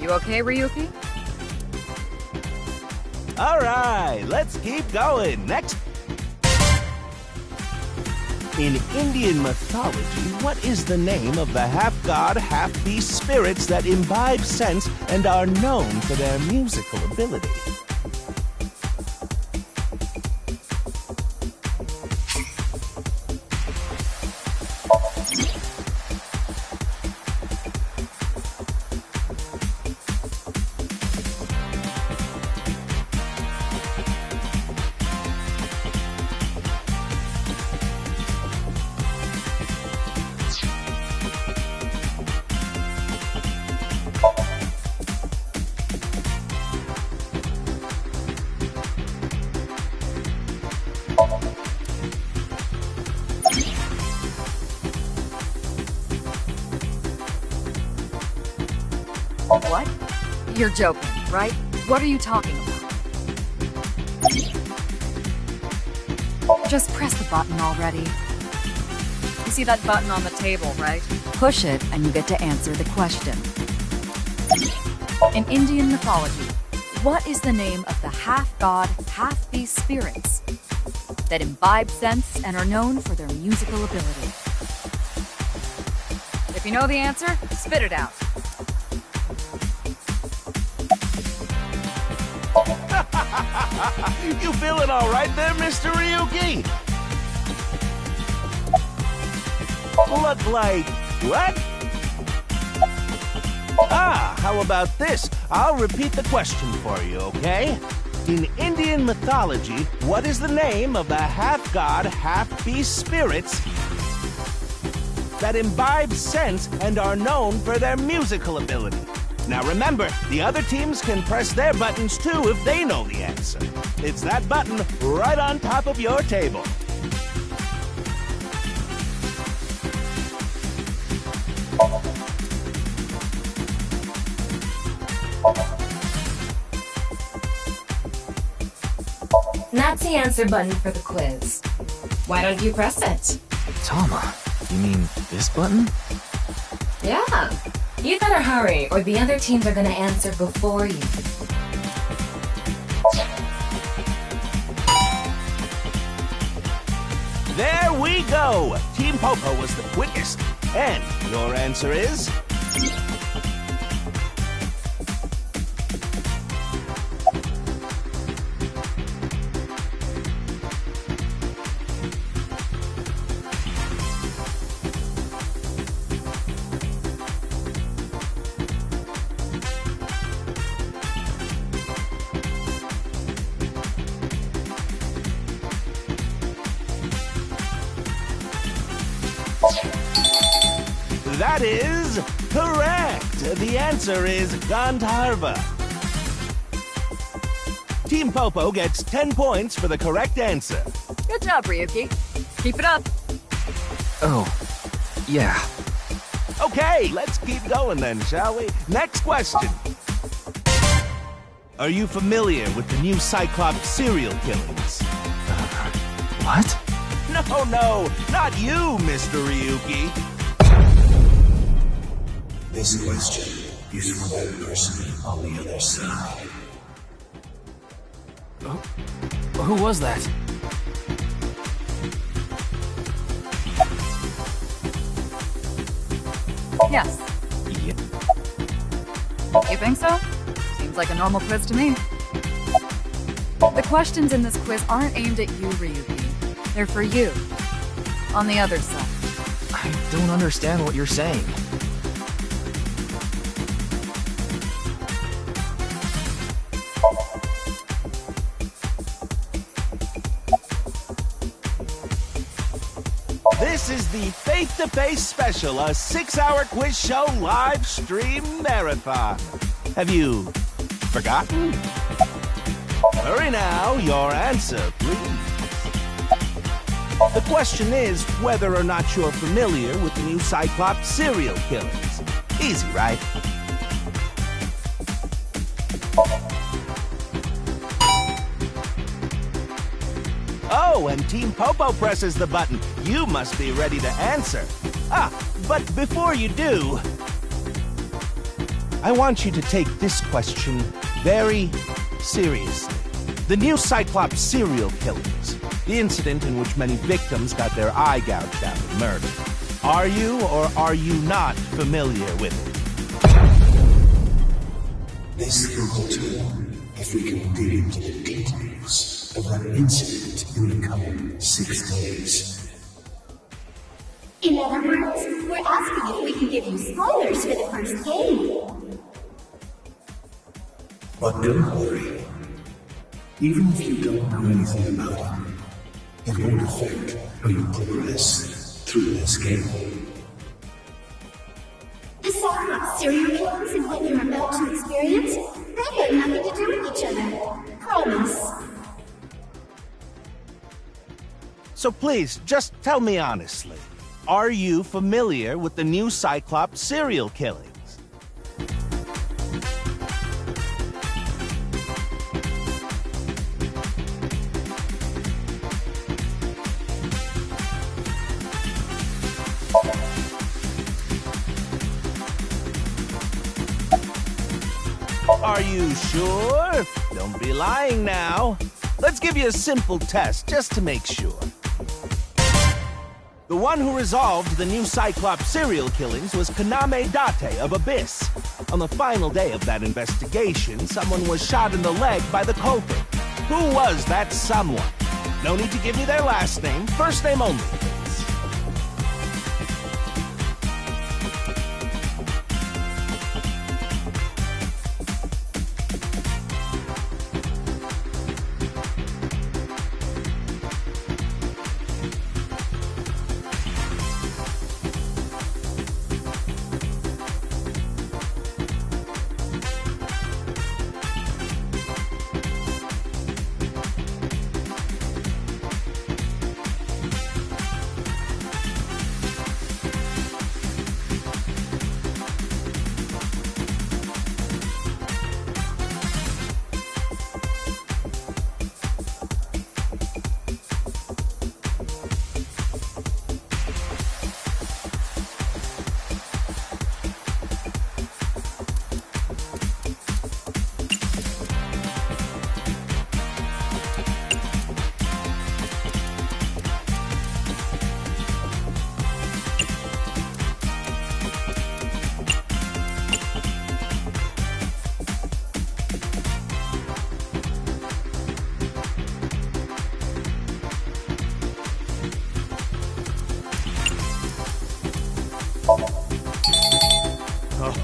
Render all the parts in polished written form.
You okay, Ryuki? All right, let's keep going. Next. In Indian mythology, what is the name of the half-god, half-beast spirits that imbibe sense and are known for their musical ability? What? You're joking, right? What are you talking about? Just press the button already. You see that button on the table, right? Push it and you get to answer the question. In Indian mythology, what is the name of the half-god, half-beast spirits that imbibe sense and are known for their musical ability? If you know the answer, spit it out. You feeling all right there, Mr. Ryuki? Look like... what? Ah, how about this? I'll repeat the question for you, okay? In Indian mythology, what is the name of the half-god, half-beast spirits that imbibe sense and are known for their musical ability? Now remember, the other teams can press their buttons too if they know the answer. It's that button right on top of your table. That's the answer button for the quiz. Why don't you press it? Tama, you mean this button? Yeah. You better hurry, or the other teams are gonna answer before you. There we go! Team Popo was the quickest. And your answer is... that is correct! The answer is Gandharva. Team Popo gets 10 points for the correct answer. Good job, Ryuki. Keep it up. Oh, yeah. Okay, let's keep going then, shall we? Next question. Are you familiar with the new Cyclops serial killings? What? No, not you, Mr. Ryuki. This question is for that person on the other side. Who was that? Yes. Yeah. You think so? Seems like a normal quiz to me. The questions in this quiz aren't aimed at you, Ryuki. They're for you. On the other side. I don't understand what you're saying. This is the Face-to-Face Special, a 6-hour quiz show live stream marathon. Have you forgotten? Hurry now, your answer, please. The question is whether or not you're familiar with the new Cyclops serial killings. Easy, right? Oh, and Team Popo presses the button. You must be ready to answer. Ah, but before you do... I want you to take this question very seriously. The new Cyclops serial killings, the incident in which many victims got their eye gouged out and murdered. Are you or are you not familiar with it? This can alter if we can dig into the details of that incident in the coming 6 days. In other words, we're asking if we can give you spoilers for the first game. But don't worry. Even if you don't know anything about it, it won't affect how you progress through this game. The Cyclops serial killings and what you're about to experience, they have nothing to do with each other. Promise. So please, just tell me honestly. Are you familiar with the new Cyclops serial killings? Are you sure? Don't be lying now. Let's give you a simple test just to make sure. The one who resolved the new Cyclops serial killings was Kaname Date of Abyss. On the final day of that investigation, someone was shot in the leg by the culprit. Who was that someone? No need to give me their last name, first name only, please.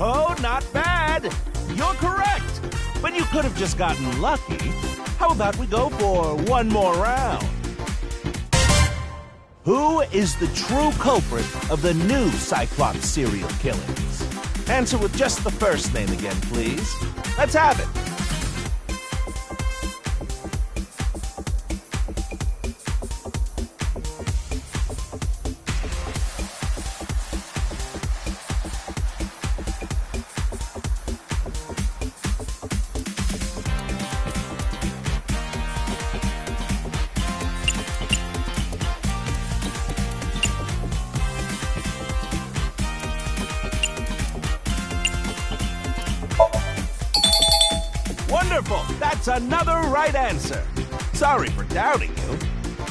Oh, not bad. You're correct. But you could have just gotten lucky. How about we go for one more round? Who is the true culprit of the new Cyclops serial killings? Answer with just the first name again, please. Let's have it. Wonderful! That's another right answer. Sorry for doubting you.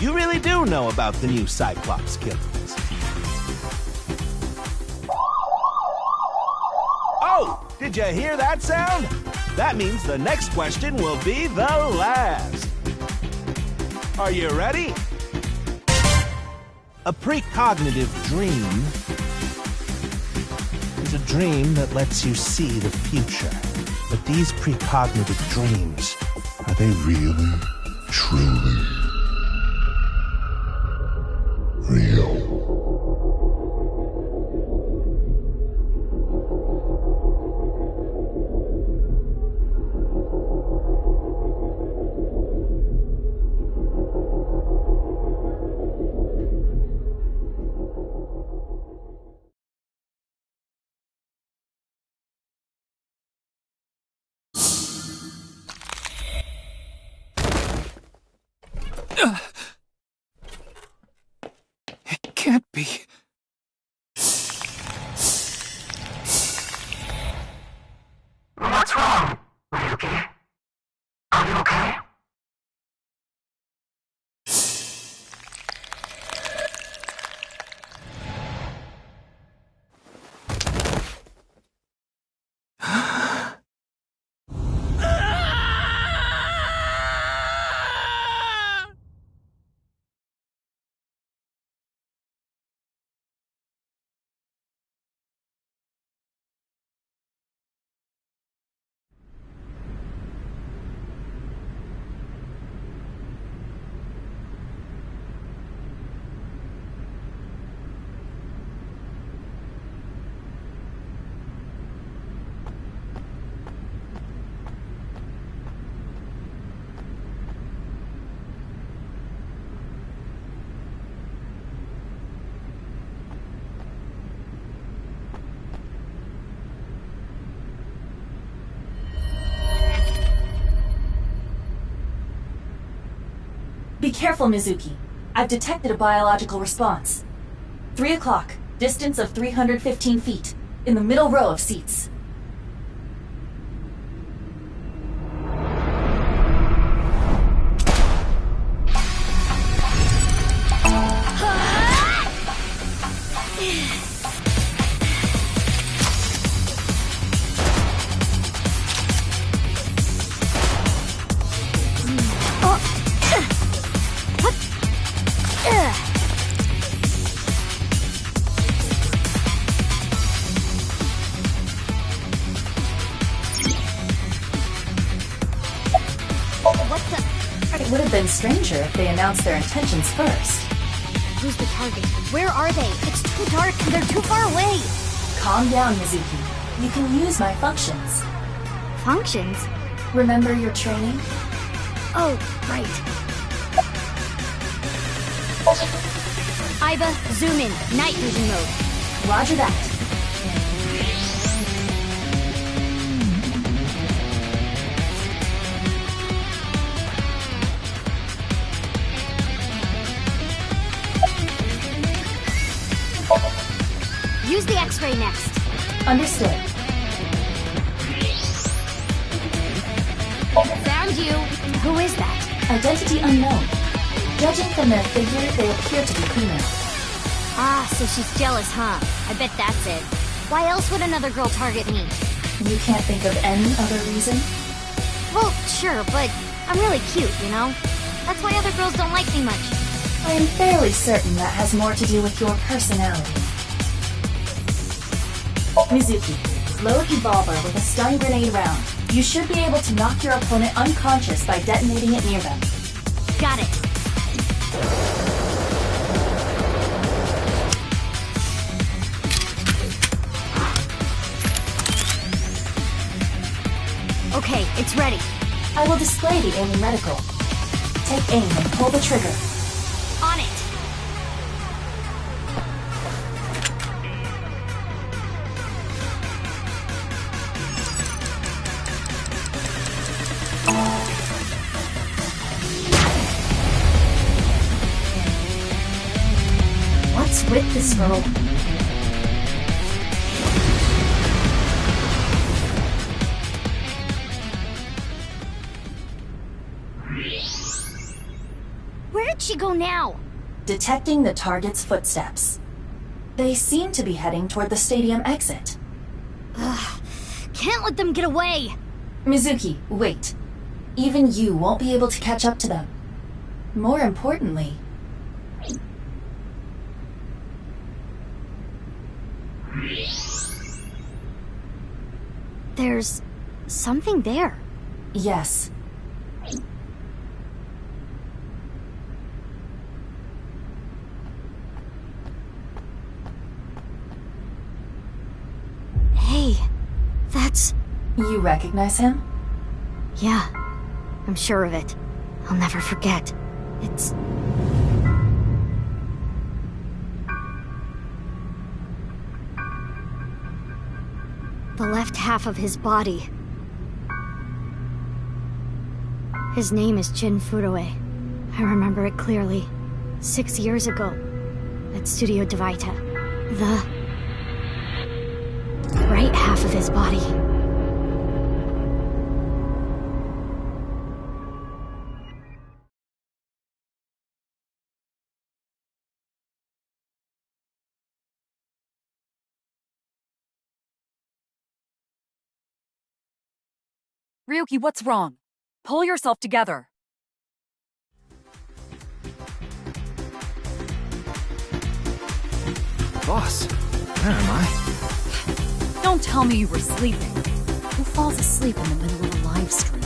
You really do know about the new Cyclops killings. Oh! Did you hear that sound? That means the next question will be the last. Are you ready? A precognitive dream is a dream that lets you see the future. But these precognitive dreams, Are they really, truly real? It can't be. Be careful, Mizuki. I've detected a biological response. 3 o'clock, distance of 315 feet, in the middle row of seats. It would have been stranger if they announced their intentions first. Who's the target? Where are they? It's too dark and they're too far away. Calm down, Mizuki. You can use my functions. Functions? Remember your training? Oh, right. Iva, zoom in. Night vision mode. Roger that. Use the X-ray next. Understood. Found you. Who is that? Identity unknown. Judging from their figure, they appear to be female. Ah, so she's jealous, huh? I bet that's it. Why else would another girl target me? You can't think of any other reason? Well, sure, but I'm really cute, you know? That's why other girls don't like me much. I am fairly certain that has more to do with your personality. Mizuki, load Evolver with a stun grenade round. You should be able to knock your opponent unconscious by detonating it near them. Got it. Okay, it's ready. I will display the alien reticle. Take aim and pull the trigger. On it. What's with this girl? Where did she go now? Detecting the target's footsteps. They seem to be heading toward the stadium exit. Ugh, can't let them get away. Mizuki, wait. Even you won't be able to catch up to them. More importantly... There's something there. Yes. Hey, that's... You recognize him? Yeah, I'm sure of it. I'll never forget. It's... the left half of his body. His name is Jin Furue. I remember it clearly. 6 years ago, at Studio Devita. The right half of his body. Ryuki, what's wrong? Pull yourself together. Boss, where am I? Don't tell me you were sleeping. Who falls asleep in the middle of a live stream?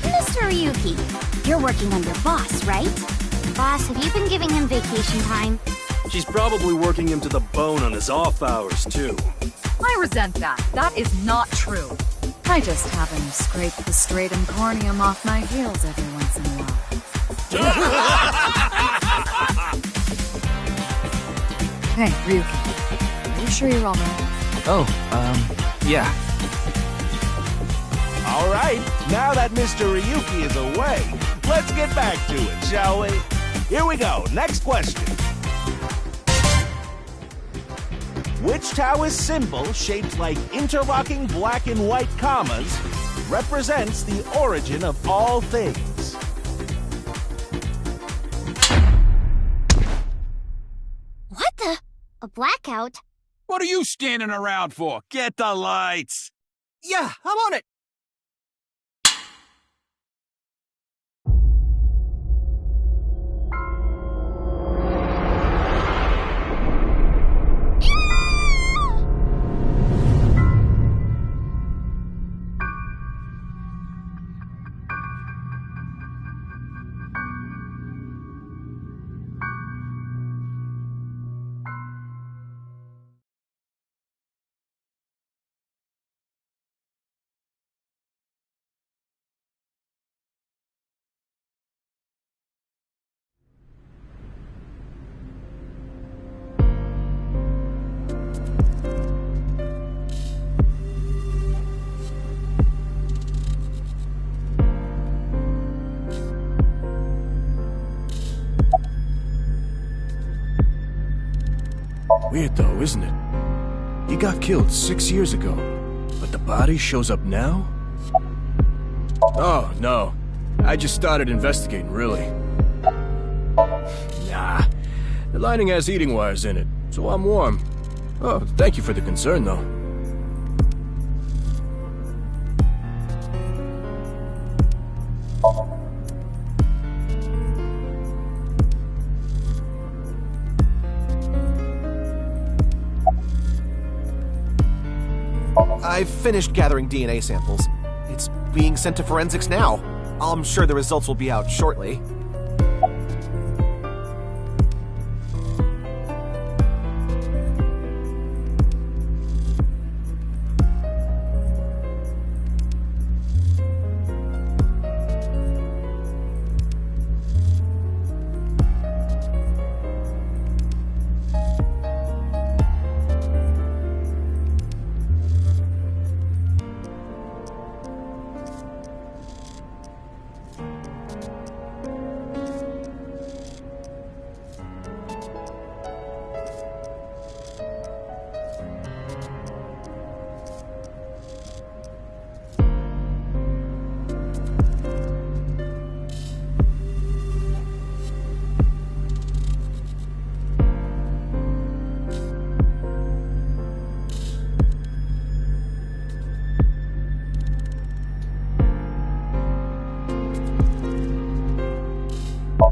Mr. Ryuki, you're working under Boss, right? Boss, have you been giving him vacation time? She's probably working him to the bone on his off hours, too. I resent that. That is not true. I just happen to scrape the striatum corneum off my heels every once in a while. Hey, Ryuki. Are you sure you're all right? Oh, yeah. All right, now that Mr. Ryuki is away, let's get back to it, shall we? Here we go, next question. Which Taoist symbol, shaped like interlocking black and white commas, represents the origin of all things? What the? A blackout? What are you standing around for? Get the lights! Yeah, I'm on it. Weird though, isn't it? He got killed 6 years ago, but the body shows up now? Oh, no. I just started investigating, really. Nah. The lining has heating wires in it, so I'm warm. Oh, thank you for the concern, though. I've finished gathering DNA samples. It's being sent to forensics now. I'm sure the results will be out shortly.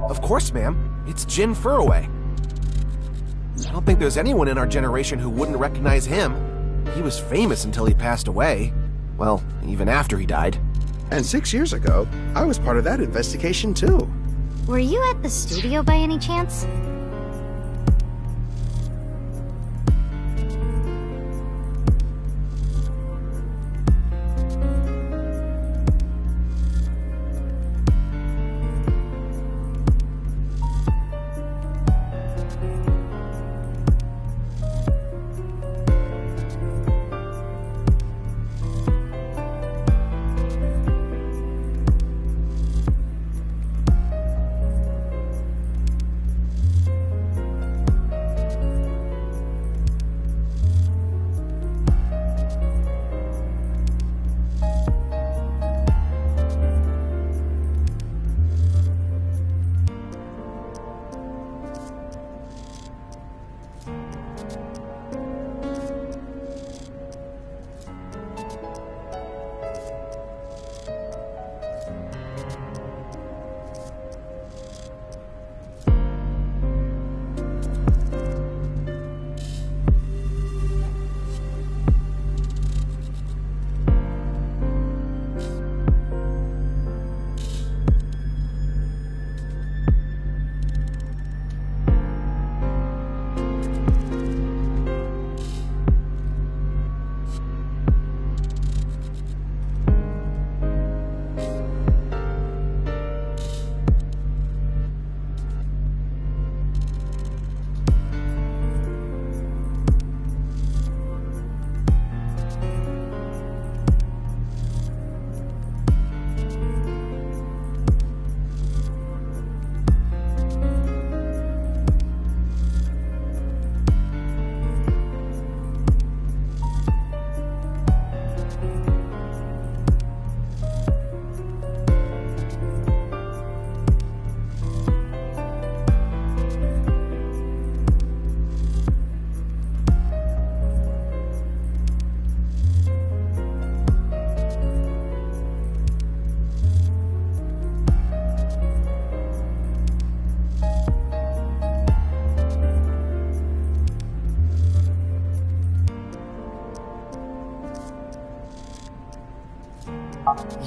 Of course, ma'am. It's Jin Furue. I don't think there's anyone in our generation who wouldn't recognize him. He was famous until he passed away. Well, even after he died. And 6 years ago, I was part of that investigation too. Were you at the studio by any chance?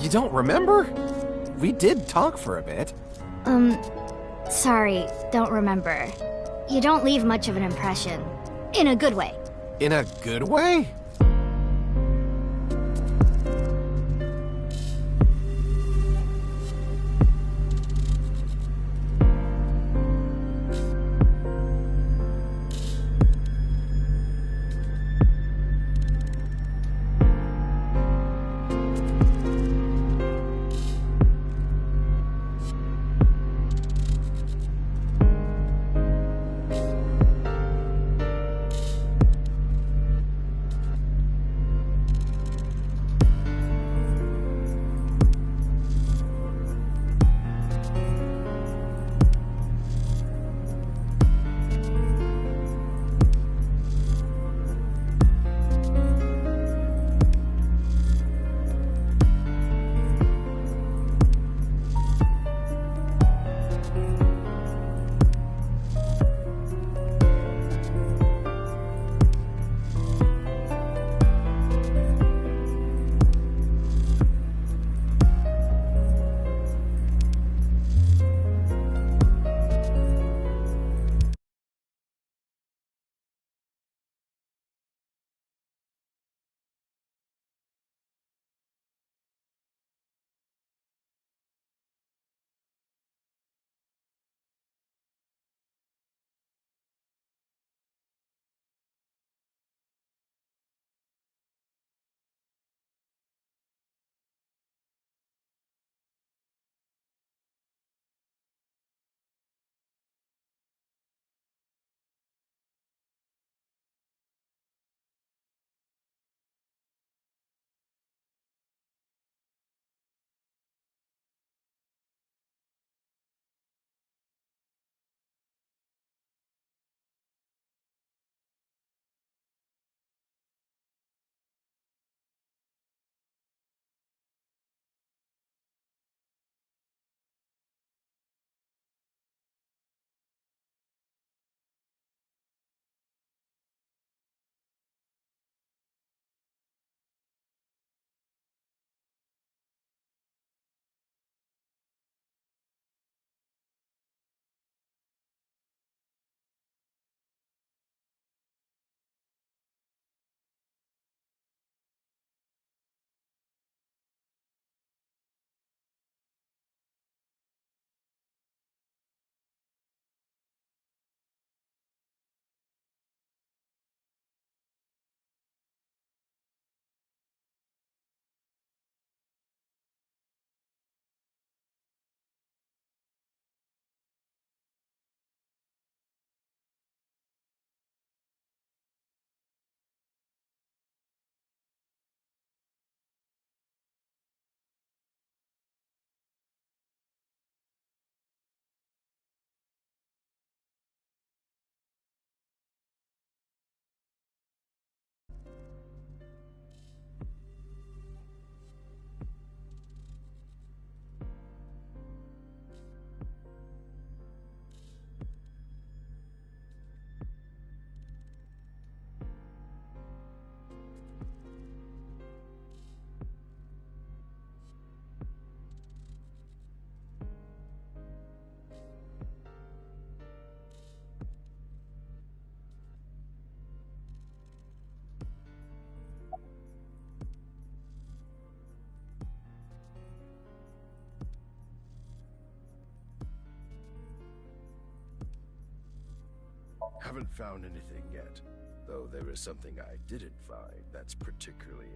You don't remember? We did talk for a bit. Sorry, don't remember. You don't leave much of an impression. In a good way. In a good way? Haven't found anything yet, though there is something I didn't find that's particularly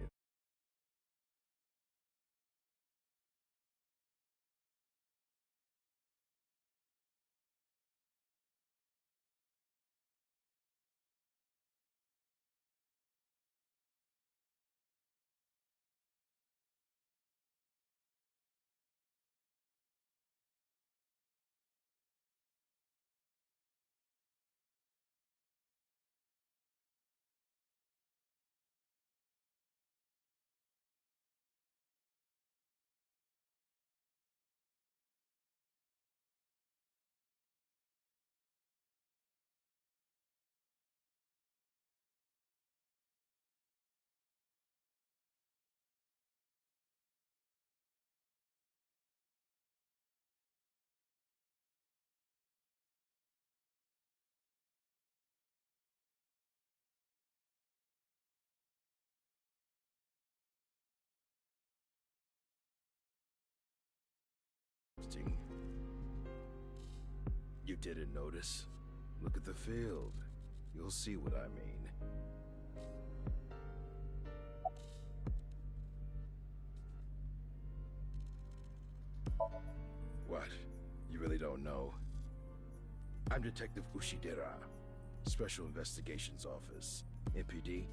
didn't notice? Look at the field. You'll see what I mean. What? You really don't know? I'm Detective Ushidera, Special Investigations Office, MPD.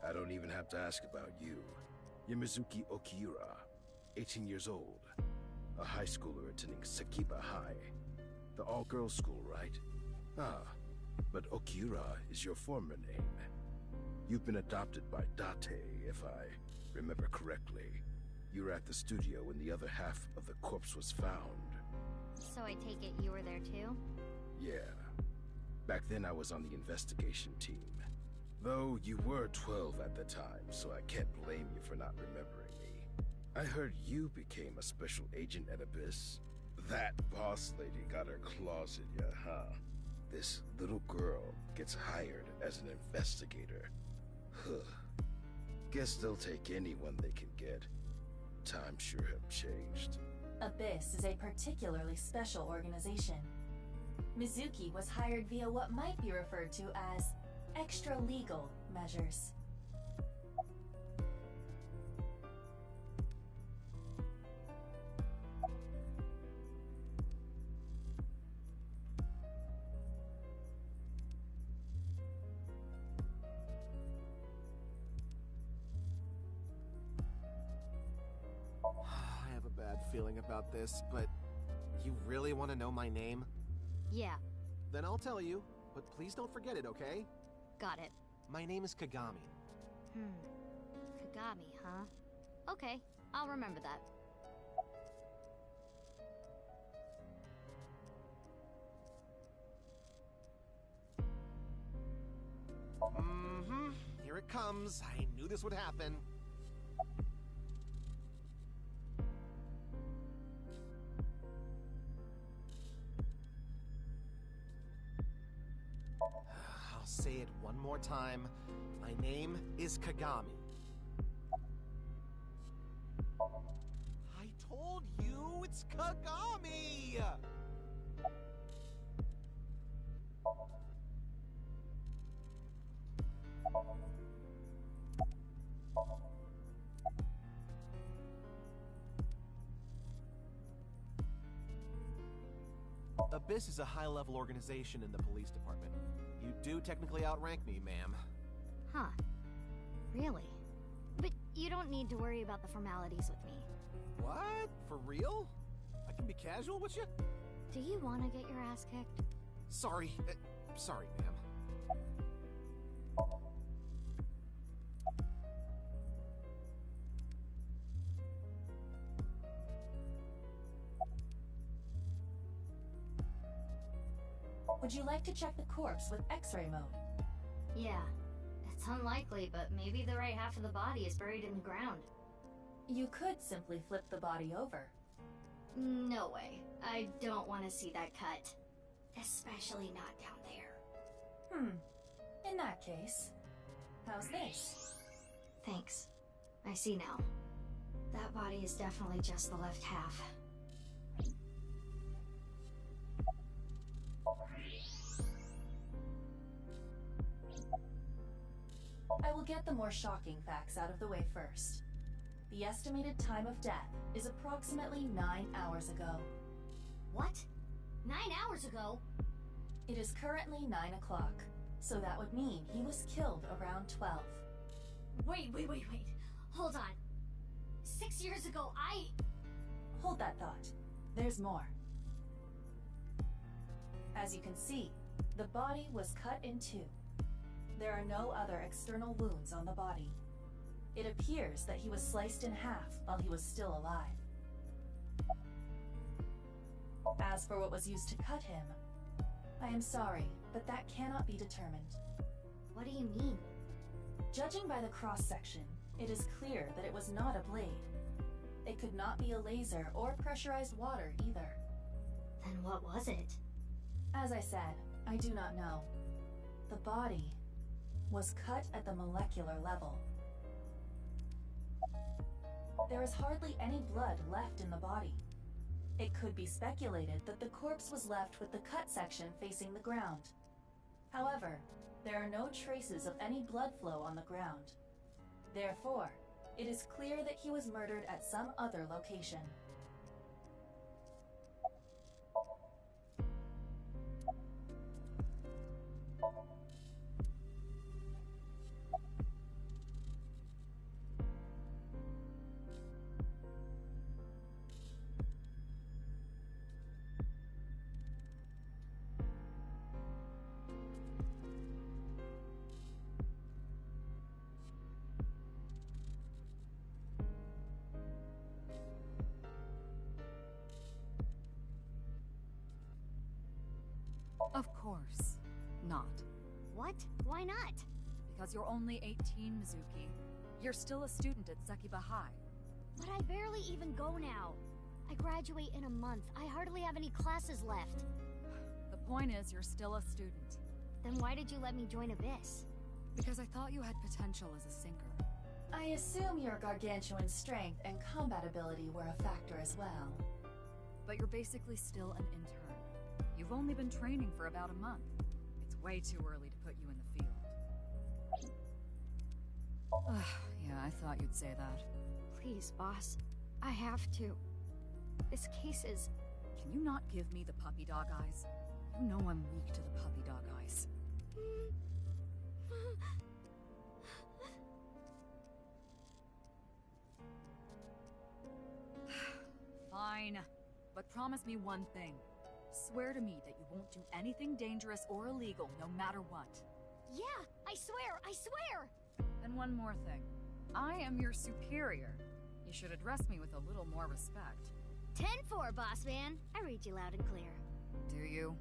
I don't even have to ask about you. Yamazuki Okiura, 18 years old. A high schooler attending Sakiba High. The all-girls school, right? Ah, but Okiura is your former name. You've been adopted by Date, if I remember correctly. You were at the studio when the other half of the corpse was found. So I take it you were there too? Yeah. Back then I was on the investigation team. Though you were 12 at the time, so I can't blame you for not remembering me. I heard you became a special agent at Abyss. That boss lady got her claws in you, huh? This little girl gets hired as an investigator. Huh. Guess they'll take anyone they can get. Times sure have changed. Abyss is a particularly special organization. Mizuki was hired via what might be referred to as extra-legal measures. I have a bad feeling about this, but you really want to know my name? Yeah. Then I'll tell you, but please don't forget it, okay? Got it. My name is Kagami. Kagami, huh? Okay, I'll remember that. Here it comes. I knew this would happen. I'll say it one more time. My name is Kagami. I told you it's Kagami! Abyss is a high-level organization in the police department. You do technically outrank me, ma'am. Huh. Really? But you don't need to worry about the formalities with me. What? For real? I can be casual with you? Do you want to get your ass kicked? Sorry. Sorry, ma'am. Would you like to check the corpse with X-ray mode? Yeah. It's unlikely, but maybe the right half of the body is buried in the ground. You could simply flip the body over. No way. I don't want to see that cut. Especially not down there. In that case, how's this? Thanks. I see now. That body is definitely just the left half. I will get the more shocking facts out of the way first. The estimated time of death is approximately 9 hours ago. What? 9 hours ago? It is currently 9 o'clock, so that would mean he was killed around 12. Wait. Hold on. 6 years ago, hold that thought. There's more. As you can see, the body was cut in two. There are no other external wounds on the body. It appears that he was sliced in half while he was still alive. As for what was used to cut him, I am sorry, but that cannot be determined. What do you mean? Judging by the cross-section, it is clear that it was not a blade. It could not be a laser or pressurized water either. Then what was it? As I said, I do not know. The body was cut at the molecular level. There is hardly any blood left in the body. It could be speculated that the corpse was left with the cut section facing the ground. However, there are no traces of any blood flow on the ground. Therefore, it is clear that he was murdered at some other location. Of course not. What? Why not? Because you're only 18, Mizuki. You're still a student at Sekiba High. But I barely even go now. I graduate in a month. I hardly have any classes left. The point is, you're still a student. Then why did you let me join Abyss? Because I thought you had potential as a sinker. I assume your gargantuan strength and combat ability were a factor as well. But you're basically still an intern. You've only been training for about a month. It's way too early to put you in the field. Yeah, I thought you'd say that. Please, boss. I have to. This case is... Can you not give me the puppy dog eyes? You know I'm weak to the puppy dog eyes. Fine. But promise me one thing. Swear to me that you won't do anything dangerous or illegal, no matter what. Yeah, I swear, I swear! And one more thing. I am your superior. You should address me with a little more respect. 10-4, boss man. I read you loud and clear. Do you?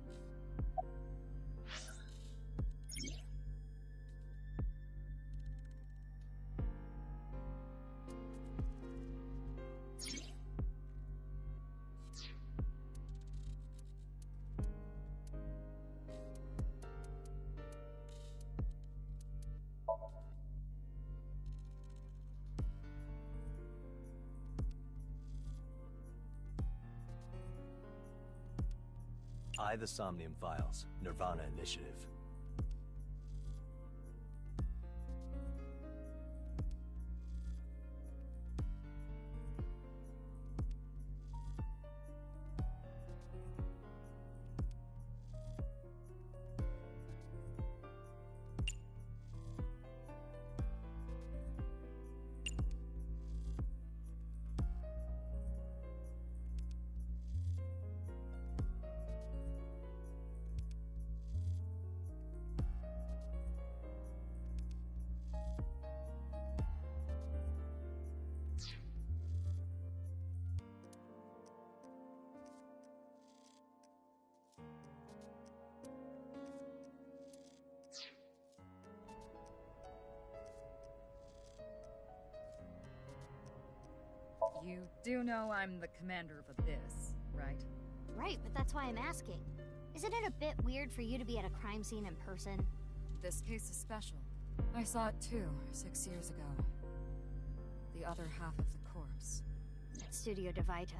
I, the Somnium Files, Nirvana Initiative. You do know I'm the commander of Abyss, right? Right, but that's why I'm asking. Isn't it a bit weird for you to be at a crime scene in person? This case is special. I saw it too, 6 years ago. The other half of the corpse. At Studio Divita.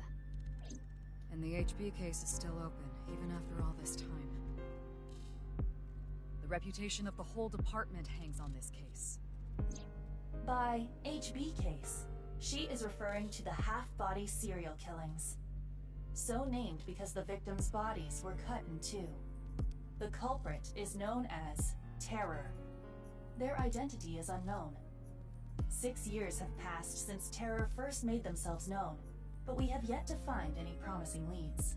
And the HB case is still open, even after all this time. The reputation of the whole department hangs on this case. By HB case, she is referring to the half-body serial killings. So named because the victims' bodies were cut in two. The culprit is known as Terror. Their identity is unknown. 6 years have passed since Terror first made themselves known, but we have yet to find any promising leads.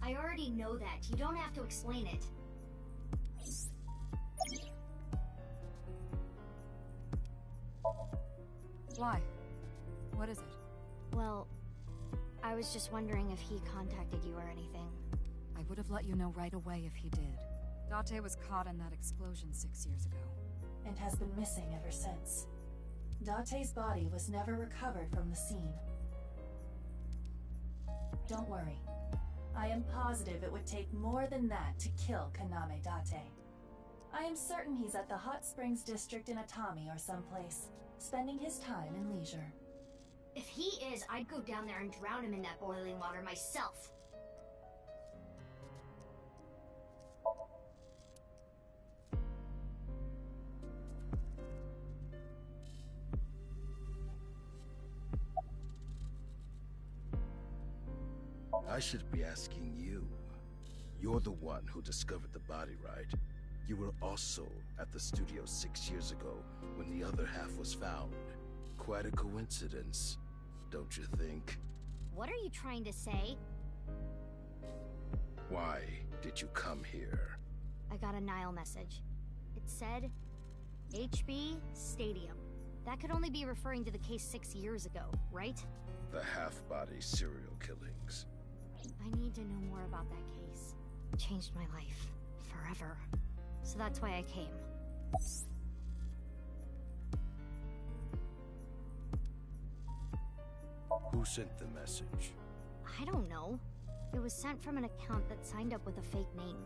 I already know that. You don't have to explain it. Why? What is it? Well, I was just wondering if he contacted you or anything. I would have let you know right away if he did. Date was caught in that explosion 6 years ago. And has been missing ever since. Date's body was never recovered from the scene. Don't worry. I am positive it would take more than that to kill Kaname Date. I am certain he's at the Hot Springs district in Atami or someplace, spending his time in leisure. If he is, I'd go down there and drown him in that boiling water myself. I should be asking you. You're the one who discovered the body, right? You were also at the studio 6 years ago when the other half was found. Quite a coincidence, don't you think? What are you trying to say? Why did you come here? I got a Nile message. It said, HB Stadium. That could only be referring to the case 6 years ago, right? The half-body serial killings. I need to know more about that case. It changed my life. Forever. So that's why I came. Who sent the message? I don't know. It was sent from an account that signed up with a fake name.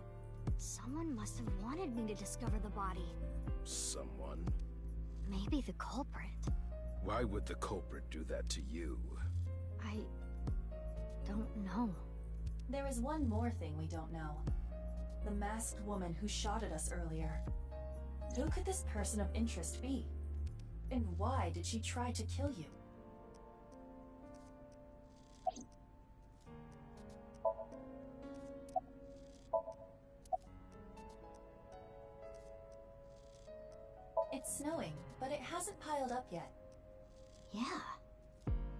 Someone must have wanted me to discover the body. Someone? Maybe the culprit. Why would the culprit do that to you? I don't know. There is one more thing we don't know. The masked woman who shot at us earlier. Who could this person of interest be? And why did she try to kill you? It's snowing, but it hasn't piled up yet. Yeah.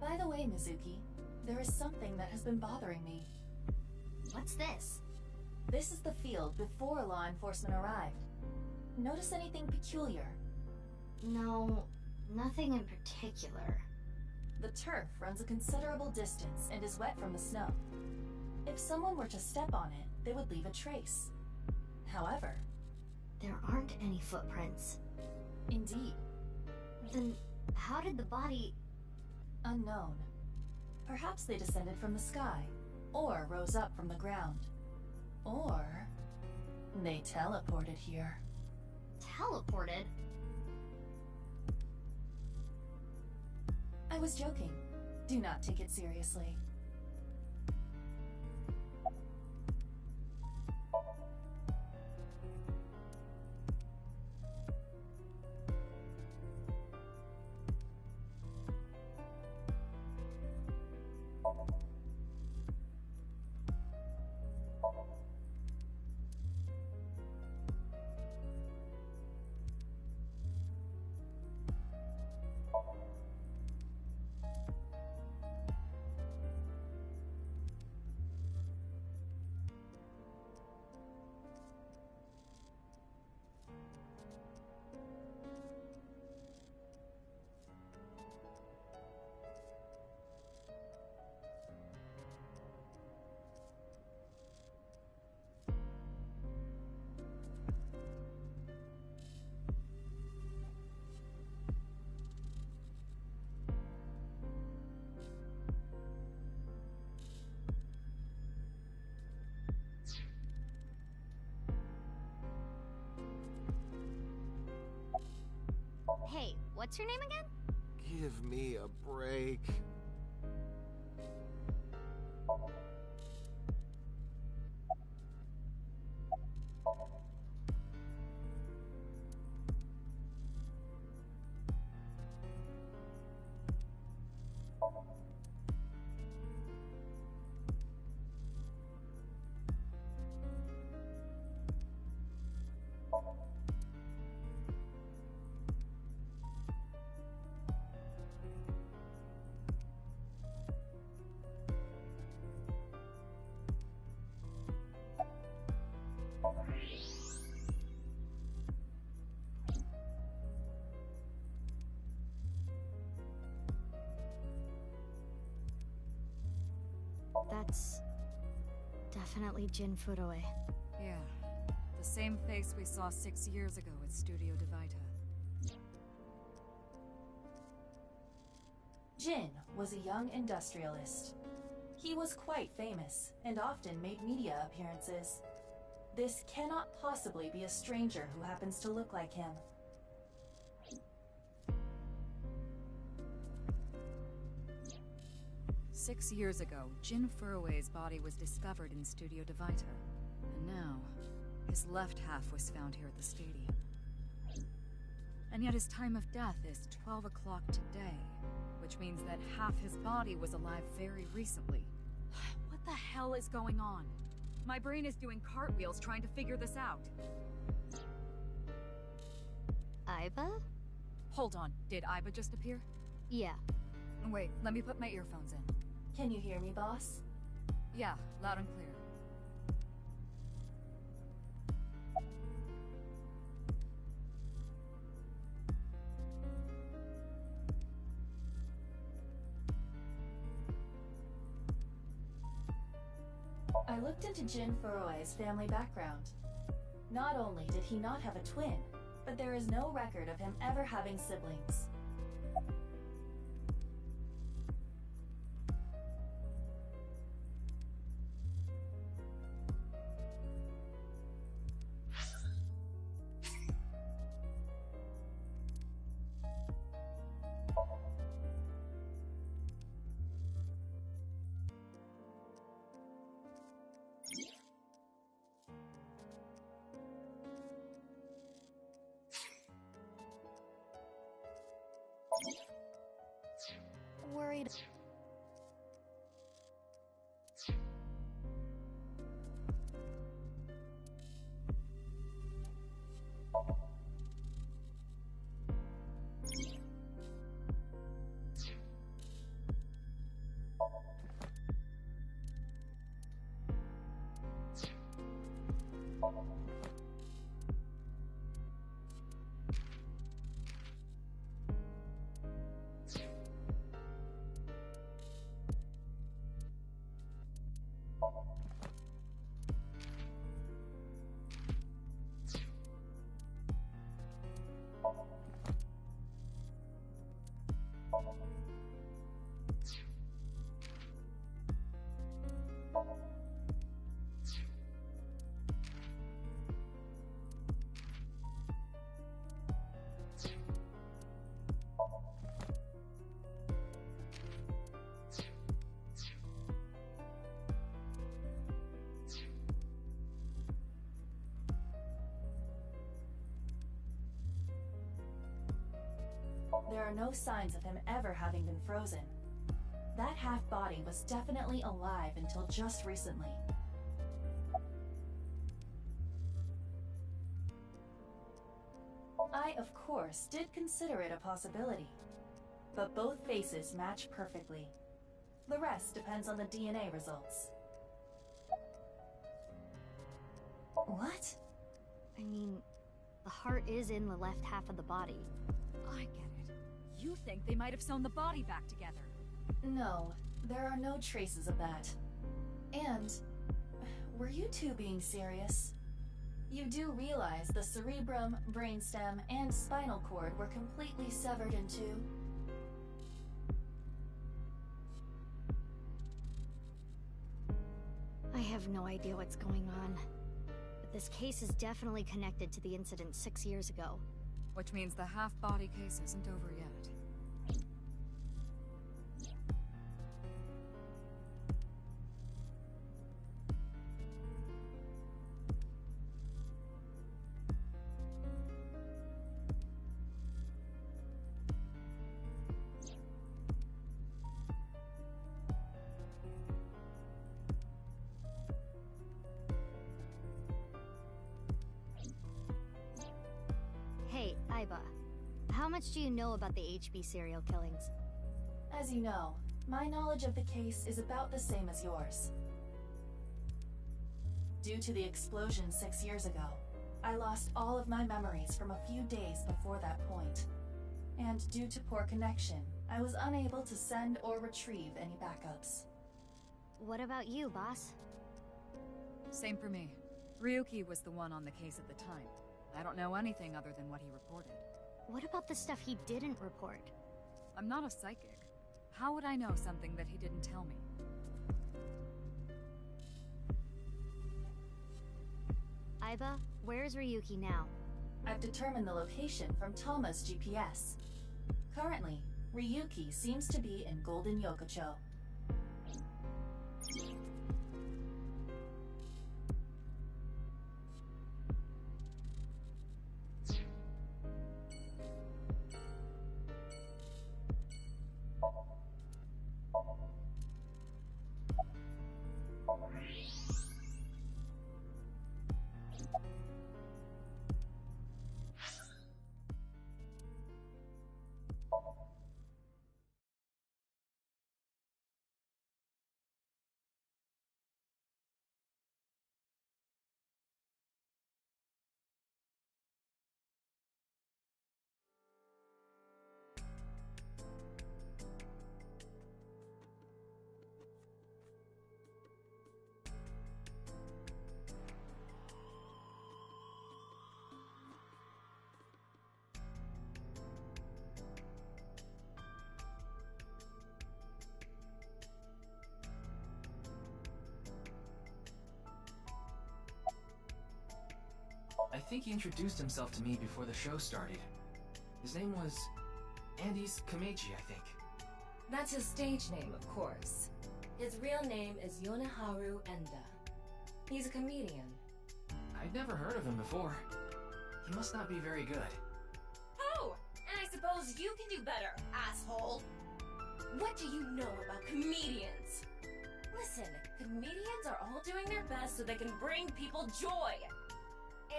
By the way, Mizuki, there is something that has been bothering me. What's this? This is the field before law enforcement arrived. Notice anything peculiar? No, nothing in particular. The turf runs a considerable distance and is wet from the snow. If someone were to step on it, they would leave a trace. However, there aren't any footprints. Indeed. Then how did the body... Unknown. Perhaps they descended from the sky, or rose up from the ground. Or they teleported here. Teleported? I was joking. Do not take it seriously. Hey, what's your name again? Give me a break. That's definitely Jin Furue. Yeah, the same face we saw 6 years ago at Studio Divita. Jin was a young industrialist. He was quite famous and often made media appearances. This cannot possibly be a stranger who happens to look like him. Six years ago, Jin Furue's body was discovered in Studio Divita. And now, his left half was found here at the stadium. And yet his time of death is 12 o'clock today, which means that half his body was alive very recently. What the hell is going on? My brain is doing cartwheels trying to figure this out. Aiba? Hold on, did Aiba just appear? Yeah. Wait, let me put my earphones in. Can you hear me, boss? Yeah, loud and clear. I looked into Jin Furue's family background. Not only did he not have a twin, but there is no record of him ever having siblings. Worried. There are no signs of him ever having been frozen. That half-body was definitely alive until just recently. I, of course, did consider it a possibility. But both faces match perfectly. The rest depends on the DNA results. What? I mean, the heart is in the left half of the body. I get it. You think they might have sewn the body back together. No, there are no traces of that. And, were you two being serious? You do realize the cerebrum, brainstem, and spinal cord were completely severed in two? I have no idea what's going on. But this case is definitely connected to the incident 6 years ago. Which means the half-body case isn't over yet. Hey, Aiba. How much do you know about the HB serial killings? As you know, my knowledge of the case is about the same as yours. Due to the explosion 6 years ago, I lost all of my memories from a few days before that point. And due to poor connection, I was unable to send or retrieve any backups. What about you, boss? Same for me. Ryuki was the one on the case at the time. I don't know anything other than what he reported. What about the stuff he didn't report? I'm not a psychic. How would I know something that he didn't tell me? Aiba, where's Ryuki now? I've determined the location from Toma's GPS. Currently, Ryuki seems to be in Golden Yokocho. I think he introduced himself to me before the show started. His name was Andes Kameji, I think. That's his stage name, of course. His real name is Yoneharu Enda. He's a comedian. I've never heard of him before. He must not be very good. Oh! And I suppose you can do better, asshole! What do you know about comedians? Listen, comedians are all doing their best so they can bring people joy.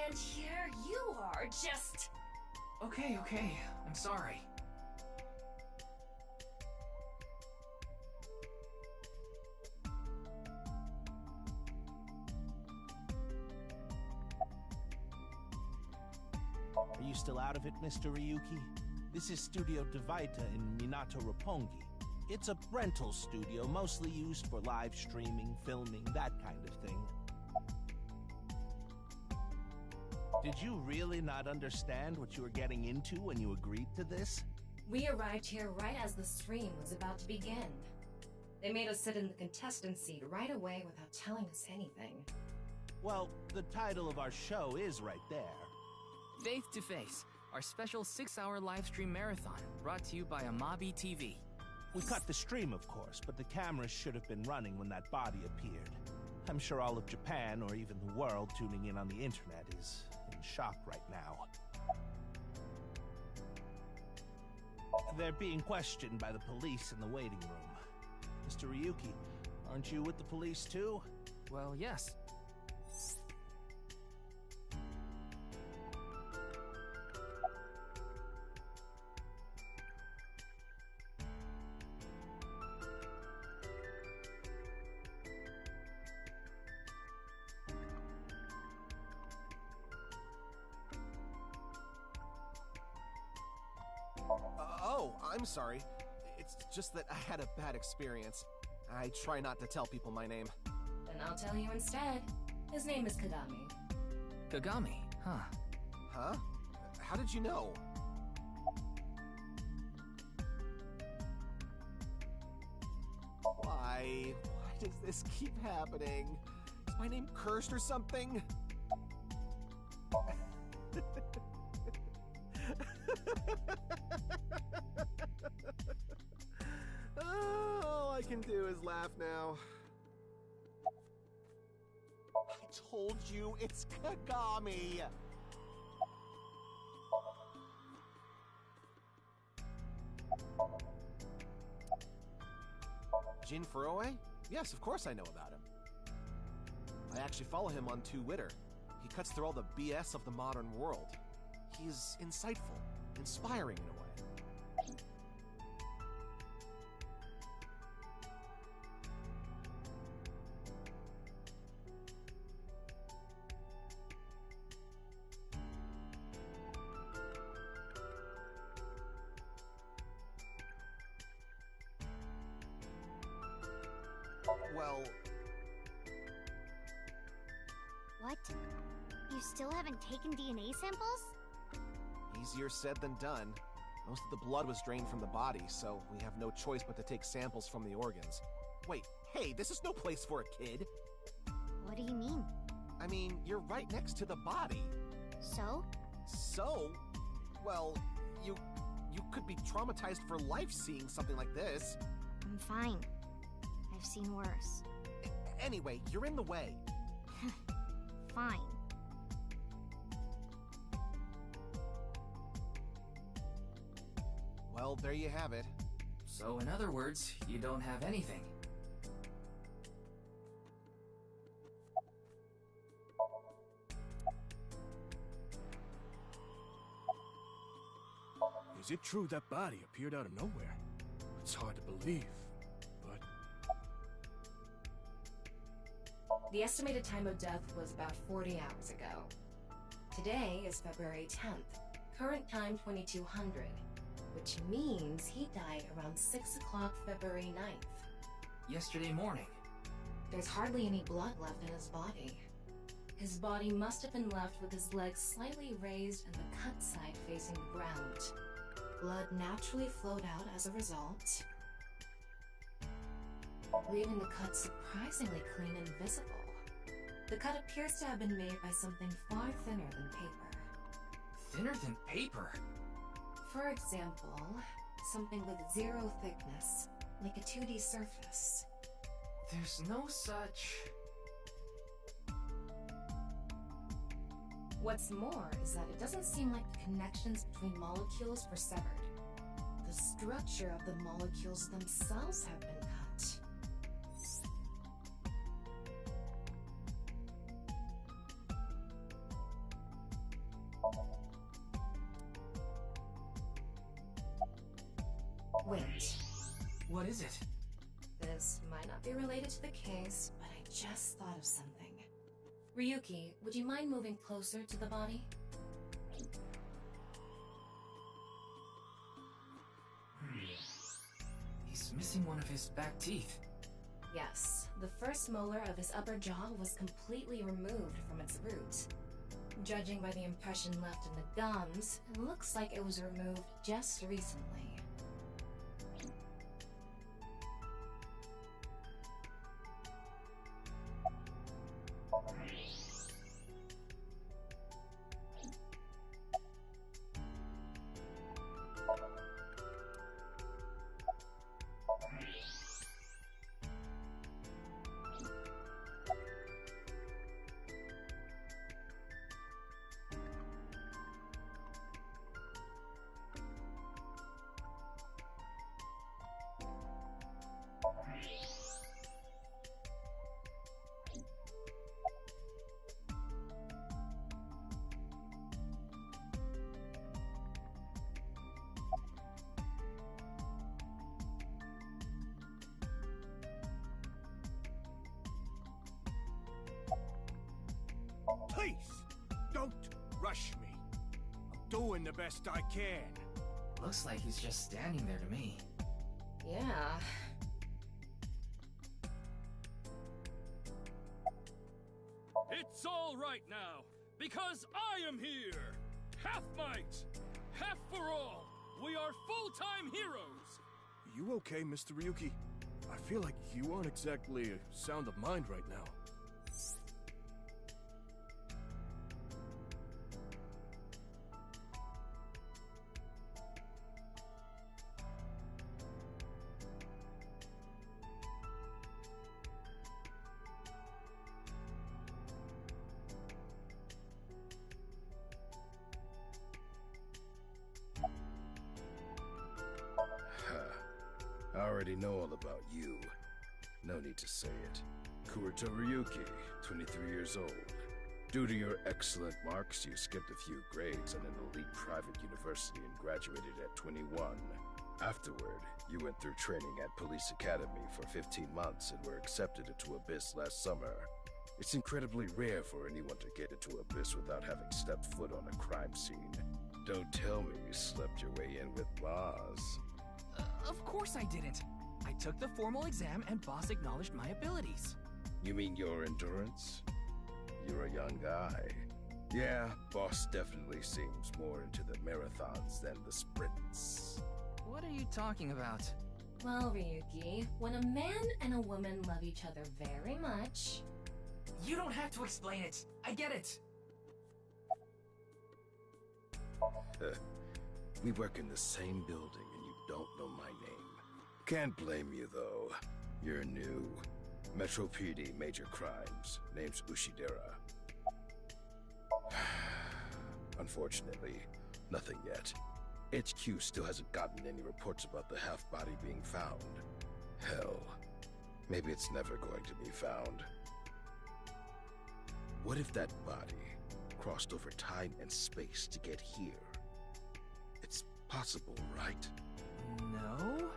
And here you are, just... Okay, I'm sorry. Are you still out of it, Mr. Ryuki? This is Studio Divita in Minato Roppongi. It's a rental studio mostly used for live streaming, filming, that kind of thing. Did you really not understand what you were getting into when you agreed to this? We arrived here right as the stream was about to begin. They made us sit in the contestant seat right away without telling us anything. Well, the title of our show is right there. Faith to Face, our special 6-hour live stream marathon, brought to you by Amabi TV. We cut the stream, of course, but the cameras should have been running when that body appeared. I'm sure all of Japan, or even the world tuning in on the internet, is in shock right now. They're being questioned by the police in the waiting room. Mr. Ryuki, aren't you with the police too? Well, yes. I'm sorry. It's just that I had a bad experience. I try not to tell people my name. Then I'll tell you instead. His name is Kagami. Kagami, huh? Huh? How did you know? Why does this keep happening? Is my name cursed or something? All I can do is laugh now. I told you, it's Kagami! Jin Furue? Yes, of course I know about him. I actually follow him on Twitter. He cuts through all the BS of the modern world. He's insightful, inspiring in a way. well... What? You still haven't taken DNA samples? Easier said than done. Most of the blood was drained from the body, so we have no choice but to take samples from the organs. Wait, hey, this is no place for a kid! What do you mean? I mean, you're right next to the body. So? So? Well, you could be traumatized for life seeing something like this. I'm fine. I've seen worse. Anyway, you're in the way. Fine. Well, there you have it. So in other words, you don't have anything. Is it true that body appeared out of nowhere? It's hard to believe, but... The estimated time of death was about 40 hours ago. Today is February 10th, current time 2200, which means he died around 6 o'clock February 9th. Yesterday morning. There's hardly any blood left in his body. His body must have been left with his legs slightly raised and the cut side facing the ground. Blood naturally flowed out as a result, leaving the cut surprisingly clean and visible. The cut appears to have been made by something far thinner than paper. Thinner than paper? For example, something with zero thickness, like a 2D surface. There's no such... What's more is that it doesn't seem like the connections between molecules were severed. The structure of the molecules themselves have been cut. Wait. What is it? This might not be related to the case, but I just thought of something. Ryuki, would you mind moving closer to the body? He's missing one of his back teeth. Yes, the first molar of his upper jaw was completely removed from its root. Judging by the impression left in the gums, it looks like it was removed just recently. Please, don't rush me. I'm doing the best I can. Looks like he's just standing there to me. Yeah. It's all right now, because I am here! Half might! Half for all! We are full-time heroes! You okay, Mr. Ryuki? I feel like you aren't exactly sound of mind right now. I already know all about you. No need to say it. Kurito Ryuki, 23 years old. Due to your excellent marks, you skipped a few grades at an elite private university and graduated at 21. Afterward, you went through training at Police Academy for 15 months and were accepted into Abyss last summer. It's incredibly rare for anyone to get into Abyss without having stepped foot on a crime scene. Don't tell me you slept your way in with Maz. Of course I didn't. I took the formal exam and boss acknowledged my abilities. You mean your endurance? You're a young guy. Yeah, boss definitely seems more into the marathons than the sprints. What are you talking about? Well, Ryuki, when a man and a woman love each other very much... You don't have to explain it. I get it. We work in the same building and you don't know my name. Can't blame you, though. You're new. Metro PD, Major Crimes. Name's Ushidera. Unfortunately, nothing yet. HQ still hasn't gotten any reports about the half-body being found. Hell, maybe it's never going to be found. What if that body crossed over time and space to get here? It's possible, right? No?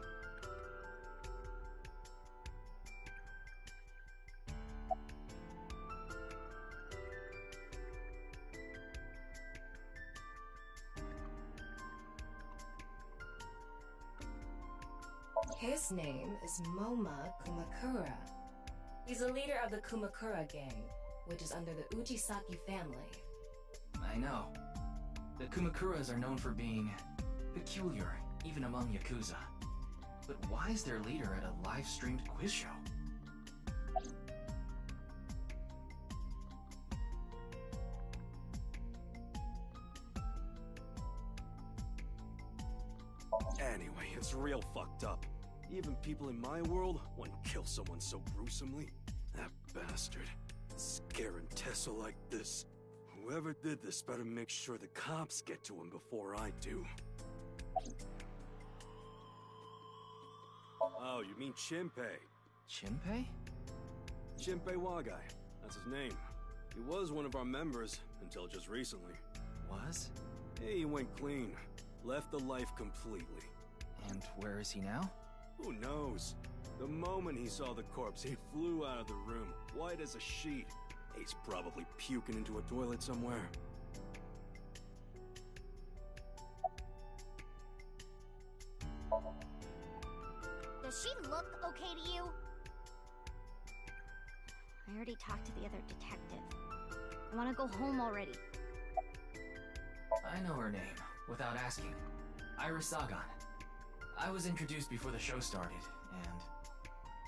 His name is Moma Kumakura. He's a leader of the Kumakura gang, which is under the Ujisaki family. I know. The Kumakuras are known for being peculiar, even among Yakuza. But why is their leader at a live-streamed quiz show? Anyway, it's real fucked up. Even people in my world wouldn't kill someone so gruesomely. That bastard. Scaring Tessa like this. Whoever did this better make sure the cops get to him before I do. Oh, you mean Shinpei? Shinpei? Shinpei Wagai. That's his name. He was one of our members until just recently. Was? Yeah, he went clean. Left the life completely. And where is he now? Who knows? The moment he saw the corpse, he flew out of the room, white as a sheet. He's probably puking into a toilet somewhere. Does she look okay to you? I already talked to the other detective. I want to go home already. I know her name, without asking. Iris Sagan. I was introduced before the show started, and...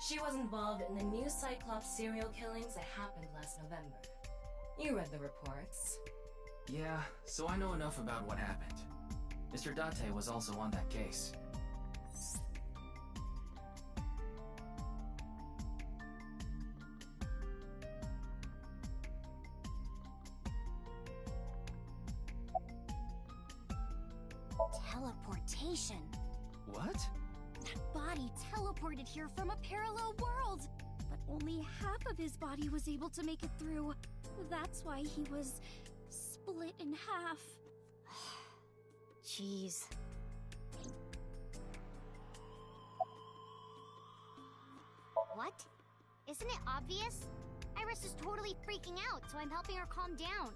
She was involved in the new Cyclops serial killings that happened last November. You read the reports. Yeah, so I know enough about what happened. Mr. Date was also on that case. Teleportation. What? That body teleported here from a parallel world! But only half of his body was able to make it through. That's why he was split in half. Jeez. What? Isn't it obvious? Iris is totally freaking out, so I'm helping her calm down.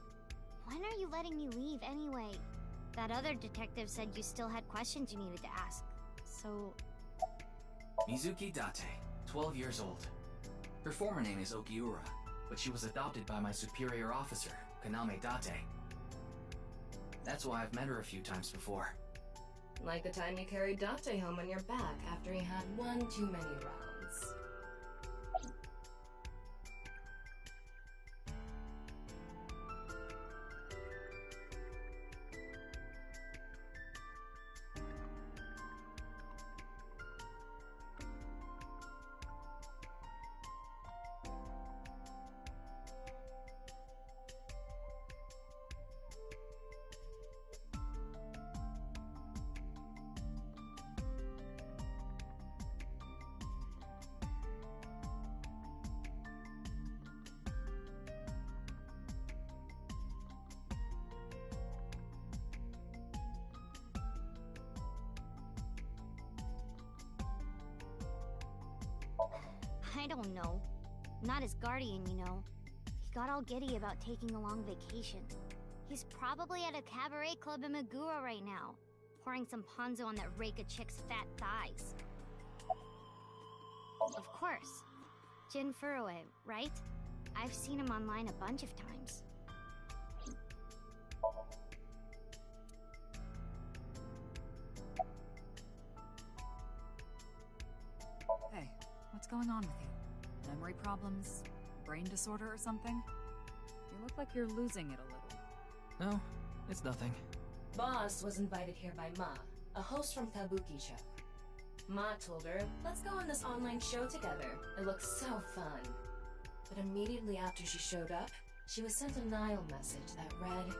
When are you letting me leave anyway? That other detective said you still had questions you needed to ask. So... Mizuki Date, 12 years old. Her former name is Okiura, but she was adopted by my superior officer, Kaname Date. That's why I've met her a few times before. Like the time you carried Date home on your back after he had one too many rounds. I don't know. Not his guardian, you know. He got all giddy about taking a long vacation. He's probably at a cabaret club in Meguro right now, pouring some ponzo on that rake of chick's fat thighs. course. Jin Furue, right? I've seen him online a bunch of times. Hey, what's going on with you? Memory problems? Brain disorder or something? You look like you're losing it a little. No, it's nothing. Boss was invited here by Ma, a host from Kabuki Show. Ma told her, let's go on this online show together. It looks so fun. But immediately after she showed up, she was sent a Nile message that read,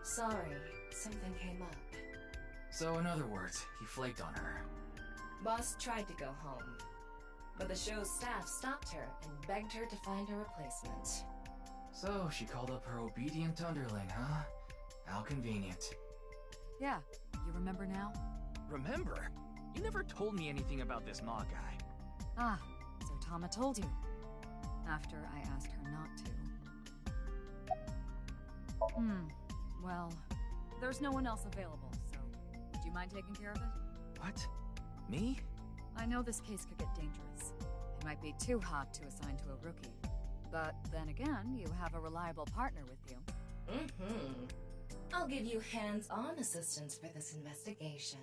sorry, something came up. So in other words, he flaked on her. Boss tried to go home, but the show's staff stopped her and begged her to find a replacement. So she called up her obedient underling, huh? How convenient. Yeah, you remember now? Remember? You never told me anything about this Ma guy. Ah, so Tama told you. After I asked her not to. Well, there's no one else available, so would you mind taking care of it? What? Me? I know this case could get dangerous. It might be too hot to assign to a rookie. But then again, you have a reliable partner with you. I'll give you hands-on assistance for this investigation.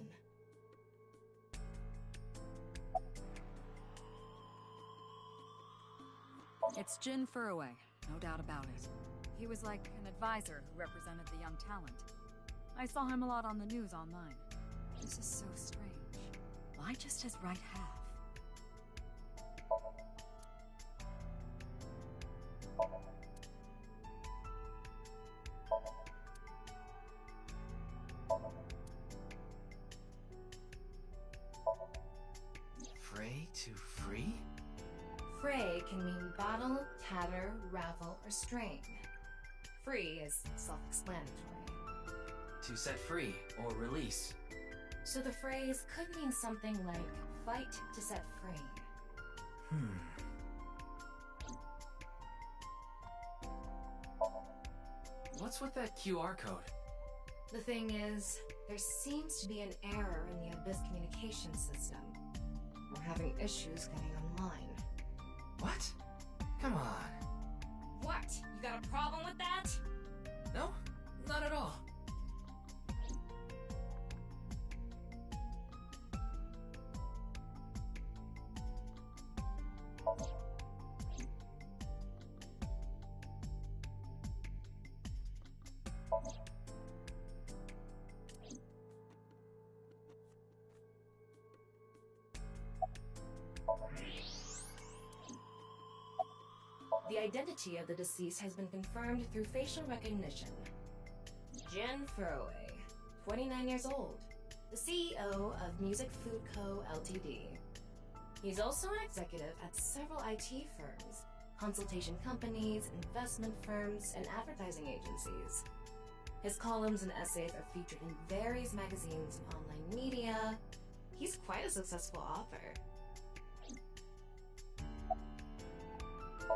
It's Jin Furue, no doubt about it. He was like an advisor who represented the young talent. I saw him a lot on the news online. This is so strange. Why just his right half? Fray to free? Fray can mean bottle, tatter, ravel, or string. Free is self-explanatory. To set free or release. So the phrase could mean something like fight to set free. What's with that QR code? The thing is, there seems to be an error in the Abyss communication system. We're having issues getting online. What? Come on. What? You got a problem with that? No, not at all. The identity of the deceased has been confirmed through facial recognition. Jin Furue, 29 years old, the CEO of Music Food Co., Ltd. He's also an executive at several IT firms, consultation companies, investment firms, and advertising agencies. His columns and essays are featured in various magazines and online media. He's quite a successful author.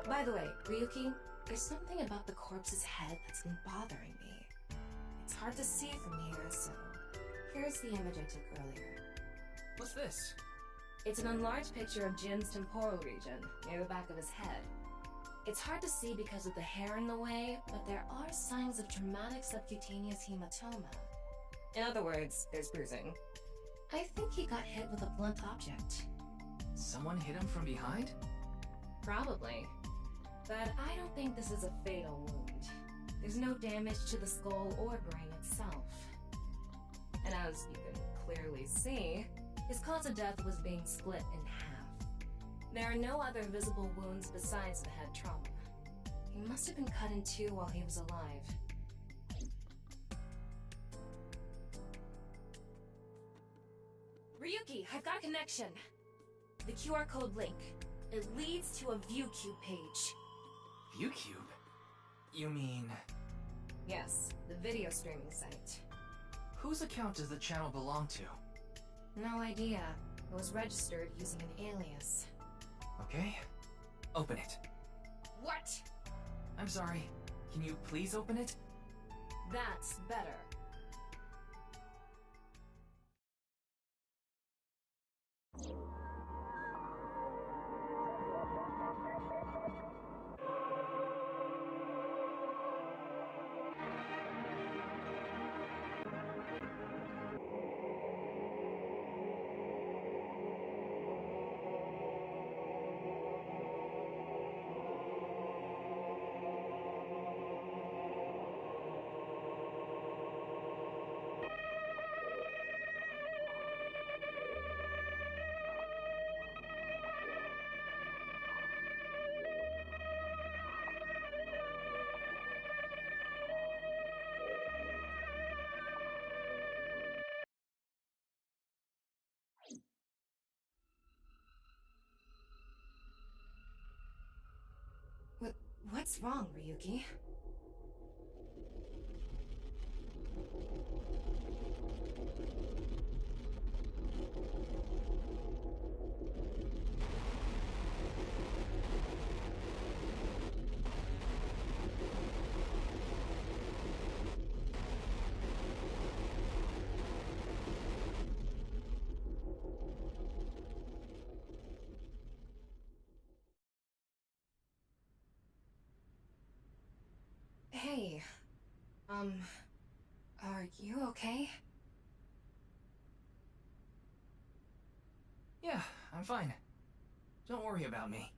By the way, Ryuki, there's something about the corpse's head that's been bothering me. It's hard to see from here, so here's the image I took earlier. What's this? It's an enlarged picture of Jin's temporal region, near the back of his head. It's hard to see because of the hair in the way, but there are signs of traumatic subcutaneous hematoma. In other words, there's bruising. I think he got hit with a blunt object. Someone hit him from behind? Probably. But I don't think this is a fatal wound. There's no damage to the skull or brain itself. And as you can clearly see, his cause of death was being split in half. There are no other visible wounds besides the head trauma. He must have been cut in two while he was alive. Ryuki, I've got a connection. The QR code link. It leads to a ViewCube page. ViewCube? You mean... Yes, the video streaming site. Whose account does the channel belong to? No idea. It was registered using an alias. Okay. Open it. What? I'm sorry. Can you please open it? That's better. What's wrong, Ryuki? Hey, are you okay? Yeah, I'm fine. Don't worry about me.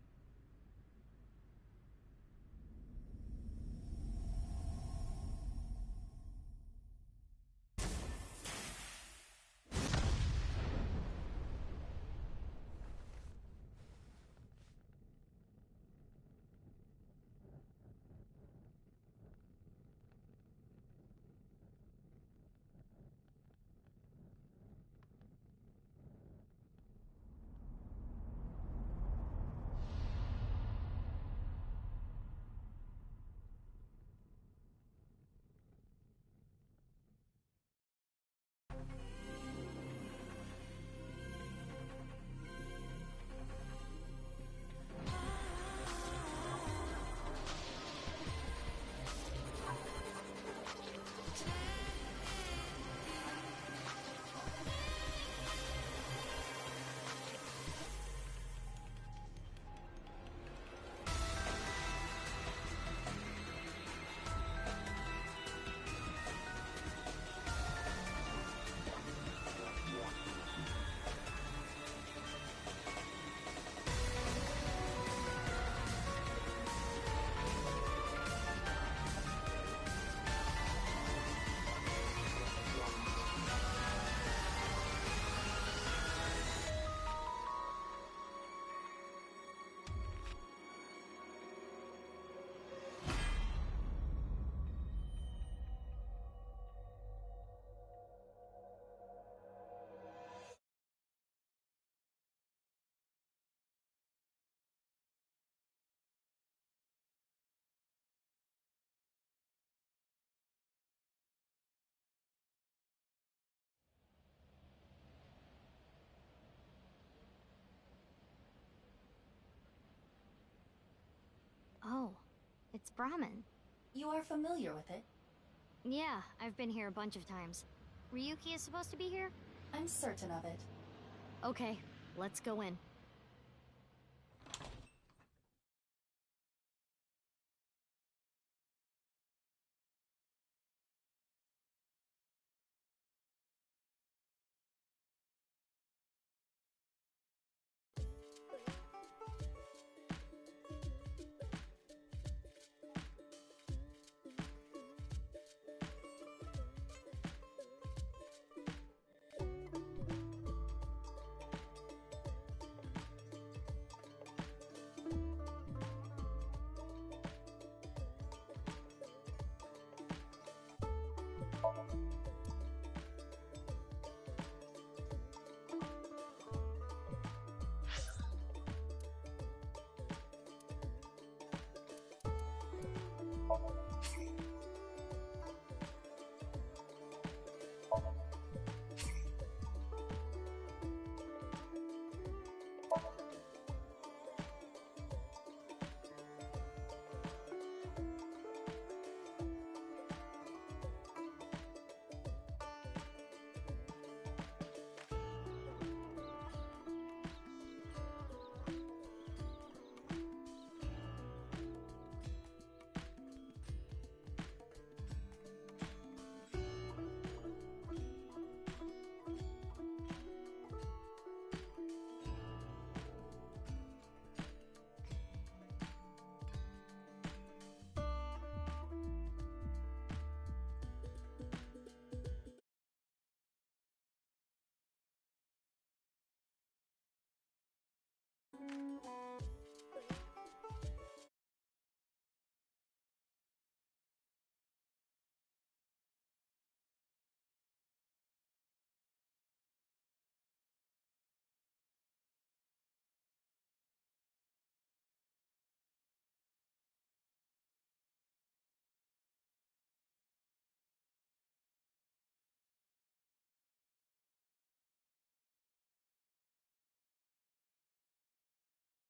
Oh, it's Brahmin. You are familiar with it? Yeah, I've been here a bunch of times. Ryuki is supposed to be here? I'm certain of it. Okay, let's go in.